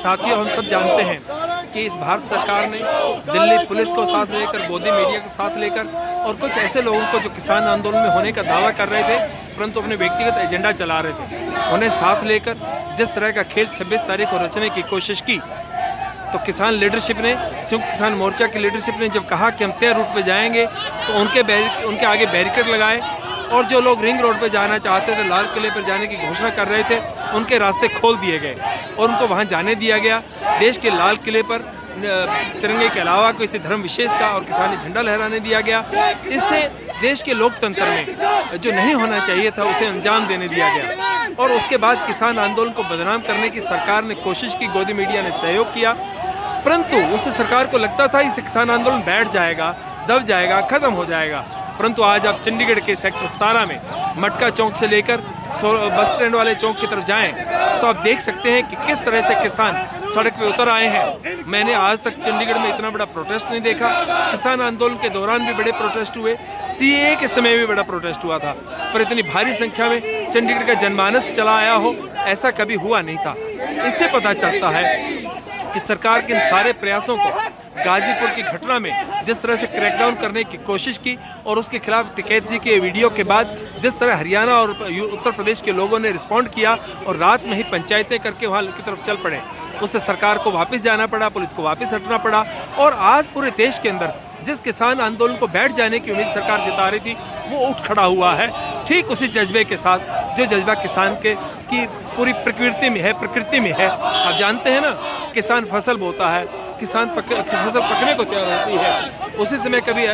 साथियों, हम सब जानते हैं कि इस भारत सरकार ने दिल्ली पुलिस को साथ लेकर, गोदी मीडिया को साथ लेकर और कुछ ऐसे लोगों को जो किसान आंदोलन में होने का दावा कर रहे थे परंतु अपने व्यक्तिगत एजेंडा चला रहे थे, उन्हें साथ लेकर जिस तरह का खेल 26 तारीख को रचने की कोशिश की, तो किसान लीडरशिप ने, संयुक्त किसान मोर्चा की लीडरशिप ने जब कहा कि हम तय रूट पे जाएंगे तो उनके आगे बैरिकेड लगाए और जो लोग रिंग रोड पे जाना चाहते थे, लाल किले पर जाने की घोषणा कर रहे थे, उनके रास्ते खोल दिए गए और उनको वहां जाने दिया गया। देश के लाल किले पर तिरंगे के अलावा किसी धर्म विशेष का और किसानी झंडा लहराने दिया गया। इससे देश के लोकतंत्र में जो नहीं होना चाहिए था उसे अंजाम देने दिया गया और उसके बाद किसान आंदोलन को बदनाम करने की सरकार ने कोशिश की, गोदी मीडिया ने सहयोग किया, परंतु उस सरकार को लगता था इस किसान आंदोलन बैठ जाएगा, दब जाएगा, खत्म हो जाएगा। परंतु आज आप चंडीगढ़ के सेक्टर 17 में मटका चौक से लेकर बस स्टैंड वाले चौक की तरफ जाएं तो आप देख सकते हैं कि किस तरह से किसान सड़क पे उतर आए हैं। मैंने आज तक चंडीगढ़ में इतना बड़ा प्रोटेस्ट नहीं देखा। किसान आंदोलन के दौरान भी बड़े प्रोटेस्ट हुए, सीएए के समय भी बड़ा प्रोटेस्ट हुआ था, पर इतनी भारी संख्या में चंडीगढ़ का जनमानस चला आया हो ऐसा कभी हुआ नहीं था। इससे पता चलता है कि सरकार के इन सारे प्रयासों को गाजीपुर की घटना में जिस तरह से क्रैकडाउन करने की कोशिश की और उसके खिलाफ टिकैत जी के वीडियो के बाद जिस तरह हरियाणा और उत्तर प्रदेश के लोगों ने रिस्पॉन्ड किया और रात में ही पंचायतें करके वहाँ की तरफ चल पड़े, उससे सरकार को वापस जाना पड़ा, पुलिस को वापस हटना पड़ा। और आज पूरे देश के अंदर जिस किसान आंदोलन को बैठ जाने की उम्मीद सरकार जता रही थी वो उठ खड़ा हुआ है, ठीक उसी जज्बे के साथ जो जज्बा किसान के की पूरी प्रकृति में है। आप जानते हैं ना, किसान फसल बोता है, किसान फसल पकने को तैयार होती है, उसी समय कभी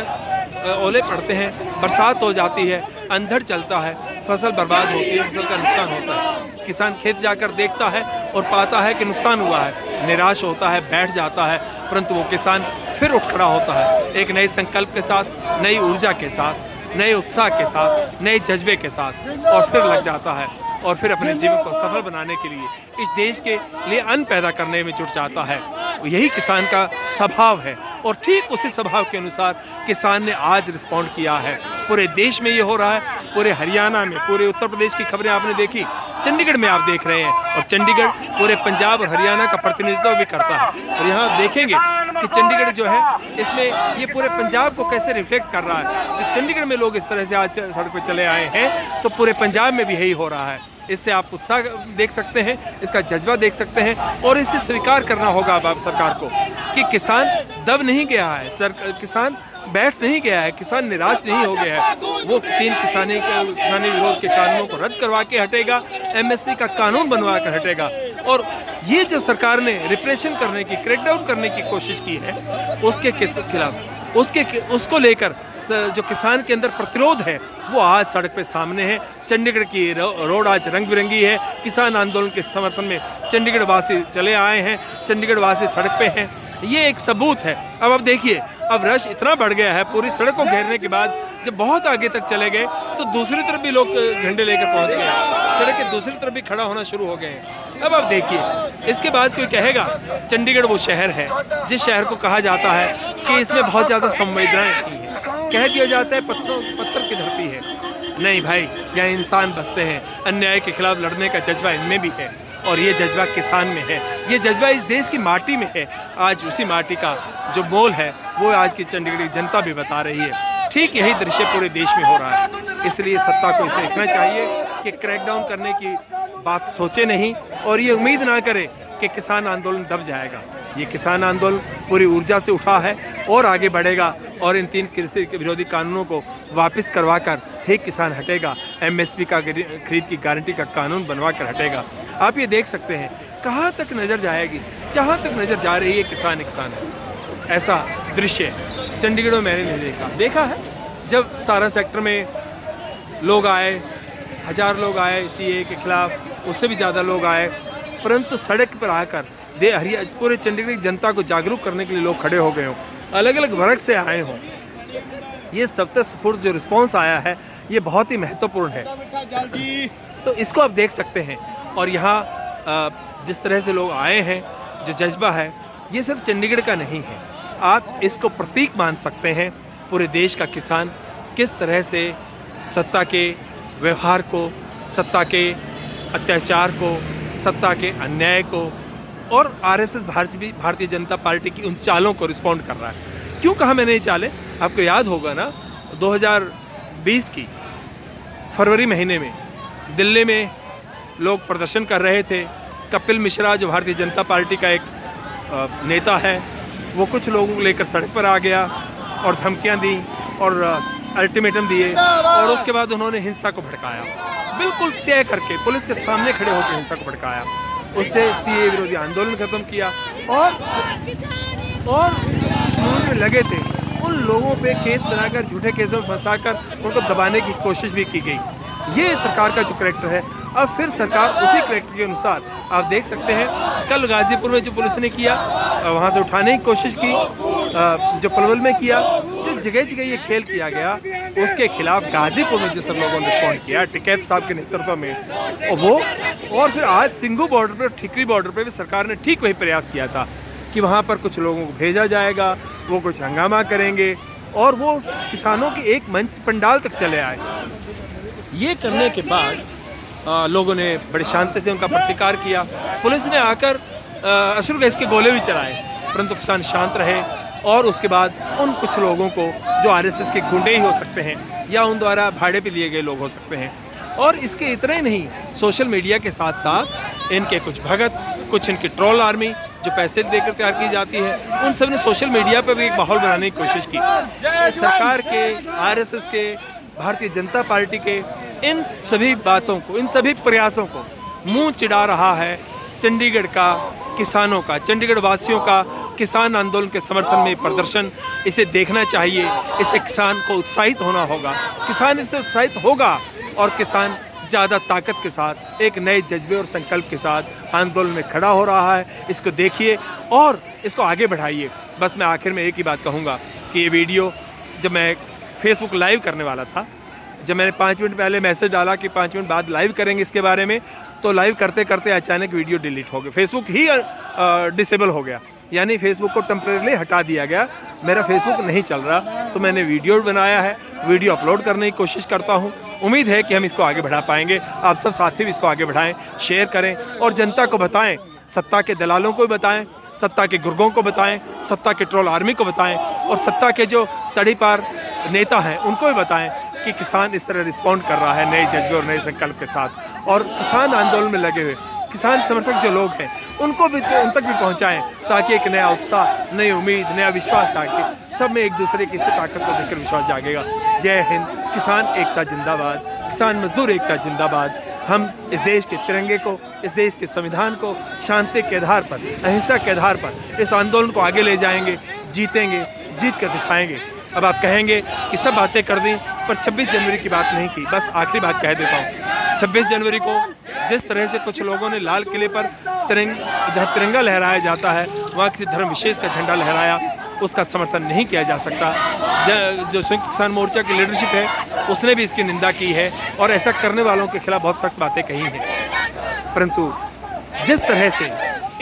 ओले पड़ते हैं, बरसात हो जाती है, अंधड़ चलता है, फसल बर्बाद होती है, फसल का नुकसान होता है। किसान खेत जाकर देखता है और पाता है कि नुकसान हुआ है, निराश होता है, बैठ जाता है, परंतु वो किसान फिर उठ खड़ा होता है एक नए संकल्प के साथ, नई ऊर्जा के साथ, नए उत्साह के साथ, नए जज्बे के साथ और फिर लग जाता है और फिर अपने जीवन को सफल बनाने के लिए इस देश के लिए अन्न पैदा करने में जुट जाता है। यही किसान का स्वभाव है और ठीक उसी स्वभाव के अनुसार किसान ने आज रिस्पॉन्ड किया है। पूरे देश में ये हो रहा है, पूरे हरियाणा में, पूरे उत्तर प्रदेश की खबरें आपने देखी, चंडीगढ़ में आप देख रहे हैं और चंडीगढ़ पूरे पंजाब और हरियाणा का प्रतिनिधित्व भी करता है। और यहाँ आप देखेंगे कि चंडीगढ़ जो है इसमें ये पूरे पंजाब को कैसे रिफ्लेक्ट कर रहा है। तो चंडीगढ़ में लोग इस तरह से आज सड़क पर चले आए हैं तो पूरे पंजाब में भी यही हो रहा है। इससे आप उत्साह देख सकते हैं, इसका जज्बा देख सकते हैं और इसे स्वीकार करना होगा अब आप सरकार को कि किसान दब नहीं गया है, किसान बैठ नहीं गया है, किसान निराश नहीं हो गया है। वो 3 किसानी विरोध के कानूनों को रद्द करवा के हटेगा, एमएसपी का कानून बनवा कर हटेगा। और ये जो सरकार ने रिप्रेशन करने की, क्रैकडाउन करने की कोशिश की है उसके खिलाफ, उसको लेकर जो किसान के अंदर प्रतिरोध है वो आज सड़क पे सामने है। चंडीगढ़ की रोड आज रंग बिरंगी है। किसान आंदोलन के समर्थन में चंडीगढ़ वासी चले आए हैं, चंडीगढ़ वासी सड़क पे हैं, ये एक सबूत है। अब आप देखिए, अब रश इतना बढ़ गया है, पूरी सड़क को घेरने के बाद जब बहुत आगे तक चले गए तो दूसरी तरफ भी लोग झंडे लेकर पहुंच गए, सड़क के दूसरी तरफ भी खड़ा होना शुरू हो गए हैं। अब आप देखिए, इसके बाद कोई कहेगा चंडीगढ़ वो शहर है जिस शहर को कहा जाता है कि इसमें बहुत ज़्यादा संवेदनाएं हैं, कह दिया जाता है पत्थर की धरती है। नहीं भाई, यहाँ इंसान बसते हैं, अन्याय के खिलाफ लड़ने का जज्बा इनमें भी है और ये जज्बा किसान में है, ये जज्बा इस देश की माटी में है। आज उसी माटी का जो मोल है वो आज की चंडीगढ़ की जनता भी बता रही है। ठीक यही दृश्य पूरे देश में हो रहा है। इसलिए सत्ता को इसे देखना चाहिए कि क्रैकडाउन करने की बात सोचे नहीं और ये उम्मीद ना करे कि किसान आंदोलन दब जाएगा। ये किसान आंदोलन पूरी ऊर्जा से उठा है और आगे बढ़ेगा और इन 3 कृषि विरोधी कानूनों को वापस करवा कर ही किसान हटेगा, एमएसपी का खरीद की गारंटी का कानून बनवा कर हटेगा। आप ये देख सकते हैं कहाँ तक नज़र जाएगी, जहाँ तक नज़र जा रही है किसान है। ऐसा दृश्य चंडीगढ़ में मैंने नहीं देखा है। जब 17 सेक्टर में लोग आए, 1000 लोग आए सीएए के खिलाफ, उससे भी ज़्यादा लोग आए, परंतु सड़क पर आकर पूरे चंडीगढ़ की जनता को जागरूक करने के लिए लोग खड़े हो गए हों, अलग अलग वर्ग से आए हों। ये स्वतःस्फूर्त जो रिस्पॉन्स आया है ये बहुत ही महत्वपूर्ण है, तो इसको आप देख सकते हैं। और यहाँ जिस तरह से लोग आए हैं, जो जज्बा है ये सिर्फ चंडीगढ़ का नहीं है, आप इसको प्रतीक मान सकते हैं पूरे देश का किसान किस तरह से सत्ता के व्यवहार को, सत्ता के अत्याचार को, सत्ता के अन्याय को और आरएसएस भारतीय जनता पार्टी की उन चालों को रिस्पॉन्ड कर रहा है। क्यों कहा मैंने ये चालें? आपको याद होगा ना, 2020 की फरवरी महीने में दिल्ली में लोग प्रदर्शन कर रहे थे। कपिल मिश्रा जो भारतीय जनता पार्टी का एक नेता है, वो कुछ लोगों को लेकर सड़क पर आ गया और धमकियां दी और अल्टीमेटम दिए, और उसके बाद उन्होंने हिंसा को भड़काया, बिल्कुल तय करके पुलिस के सामने खड़े होकर हिंसा को भड़काया। उससे सीए विरोधी आंदोलन खत्म किया और मुंह में लगे थे उन लोगों पे केस बनाकर, झूठे केसों में फंसाकर उनको दबाने की कोशिश भी की गई। ये सरकार का जो करैक्टर है। अब फिर सरकार उसी करैक्टर के अनुसार, आप देख सकते हैं कल गाजीपुर में जो पुलिस ने किया, वहाँ से उठाने की कोशिश की, जो पलवल में किया, जो जगह जगह ये खेल किया गया, उसके खिलाफ गाजीपुर में जिस तरह लोगों ने रिस्पॉन्ड किया टिकैत साहब के नेतृत्व में, और फिर आज सिंघू बॉर्डर पर, ठिकरी बॉर्डर पर भी सरकार ने ठीक वही प्रयास किया था कि वहाँ पर कुछ लोगों को भेजा जाएगा, वो कुछ हंगामा करेंगे, और वो किसानों की एक मंच पंडाल तक चले आए। ये करने के बाद लोगों ने बड़े शांति से उनका प्रतिकार किया। पुलिस ने आकर अश्रु गैस के गोले भी चलाए, परंतु किसान शांत रहे। और उसके बाद उन कुछ लोगों को जो आरएसएस के गुंडे ही हो सकते हैं या उन द्वारा भाड़े पे लिए गए लोग हो सकते हैं, और इसके इतना ही नहीं, सोशल मीडिया के साथ साथ इनके कुछ भगत, कुछ इनकी ट्रोल आर्मी जो पैसे देकर तैयार की जाती है, उन सब ने सोशल मीडिया पर भी एक माहौल बनाने की कोशिश की। सरकार के, आरएसएस के, भारतीय जनता पार्टी के इन सभी बातों को, इन सभी प्रयासों को मुंह चिढ़ा रहा है चंडीगढ़ का किसानों का, चंडीगढ़ वासियों का किसान आंदोलन के समर्थन में प्रदर्शन। इसे देखना चाहिए, इससे किसान को उत्साहित होना होगा, किसान इससे उत्साहित होगा और किसान ज़्यादा ताकत के साथ, एक नए जज्बे और संकल्प के साथ आंदोलन में खड़ा हो रहा है। इसको देखिए और इसको आगे बढ़ाइए। बस मैं आखिर में एक ही बात कहूँगा कि ये वीडियो जब मैं फेसबुक लाइव करने वाला था, जब मैंने 5 मिनट पहले मैसेज डाला कि 5 मिनट बाद लाइव करेंगे इसके बारे में, तो लाइव करते करते अचानक वीडियो डिलीट हो गया, फेसबुक ही डिसेबल हो गया, यानी फेसबुक को टेम्परेरी हटा दिया गया। मेरा फेसबुक नहीं चल रहा, तो मैंने वीडियो बनाया है, वीडियो अपलोड करने की कोशिश करता हूँ। उम्मीद है कि हम इसको आगे बढ़ा पाएंगे। आप सब साथी भी इसको आगे बढ़ाएं, शेयर करें और जनता को बताएं, सत्ता के दलालों को भी बताएं, सत्ता के गुर्गों को बताएं, सत्ता के ट्रोल आर्मी को बताएं, और सत्ता के जो तड़ीपार नेता हैं उनको भी बताएं कि किसान इस तरह रिस्पॉन्ड कर रहा है नए जज्बे और नए संकल्प के साथ। और किसान आंदोलन में लगे हुए किसान समर्थक जो लोग हैं उनको भी, उन तक भी पहुंचाएं, ताकि एक नया उत्साह, नई उम्मीद, नया विश्वास जागे। सब में एक दूसरे की इसी ताकत को देखकर विश्वास जागेगा। जय हिंद। किसान एकता जिंदाबाद, किसान मजदूर एकता जिंदाबाद। हम इस देश के तिरंगे को, इस देश के संविधान को शांति के आधार पर, अहिंसा के आधार पर इस आंदोलन को आगे ले जाएंगे, जीतेंगे, जीत कर दिखाएंगे। अब आप कहेंगे कि सब बातें कर दी पर 26 जनवरी की बात नहीं की। बस आखिरी बात कह देता हूँ, 26 जनवरी को जिस तरह से कुछ लोगों ने लाल किले पर जहाँ तिरंगा लहराया जाता है, वहाँ किसी धर्म विशेष का झंडा लहराया, उसका समर्थन नहीं किया जा सकता। जो संयुक्त किसान मोर्चा की लीडरशिप है उसने भी इसकी निंदा की है और ऐसा करने वालों के खिलाफ बहुत सख्त बातें कही हैं। परंतु जिस तरह से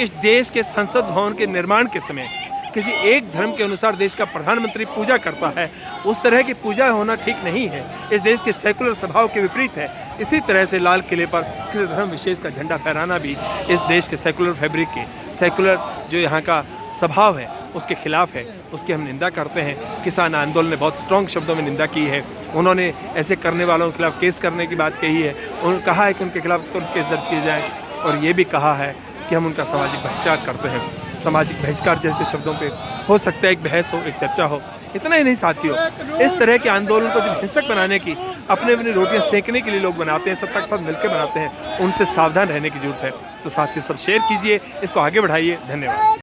इस देश के संसद भवन के निर्माण के समय किसी एक धर्म के अनुसार देश का प्रधानमंत्री पूजा करता है, उस तरह की पूजा होना ठीक नहीं है, इस देश के सेकुलर स्वभाव के विपरीत है। इसी तरह से लाल किले पर किसी धर्म विशेष का झंडा फहराना भी इस देश के सेकुलर फैब्रिक के, सेकुलर जो यहाँ का स्वभाव है उसके खिलाफ है, उसकी हम निंदा करते हैं। किसान आंदोलन ने बहुत स्ट्रॉन्ग शब्दों में निंदा की है। उन्होंने ऐसे करने वालों के खिलाफ केस करने की बात कही है, उन्होंने कहा है कि उनके खिलाफ तुरंत केस दर्ज किए जाएँ, और ये भी कहा है कि हम उनका सामाजिक बहिष्कार करते हैं। सामाजिक बहिष्कार जैसे शब्दों पे हो सकता है एक बहस हो, एक चर्चा हो। इतना ही नहीं साथियों, इस तरह के आंदोलन को जब हिंसक बनाने की, अपने अपनी रोटियां सेकने के लिए लोग बनाते हैं, सत्ता के साथ मिलकर बनाते हैं, उनसे सावधान रहने की जरूरत है। तो साथियों सब शेयर कीजिए, इसको आगे बढ़ाइए। धन्यवाद।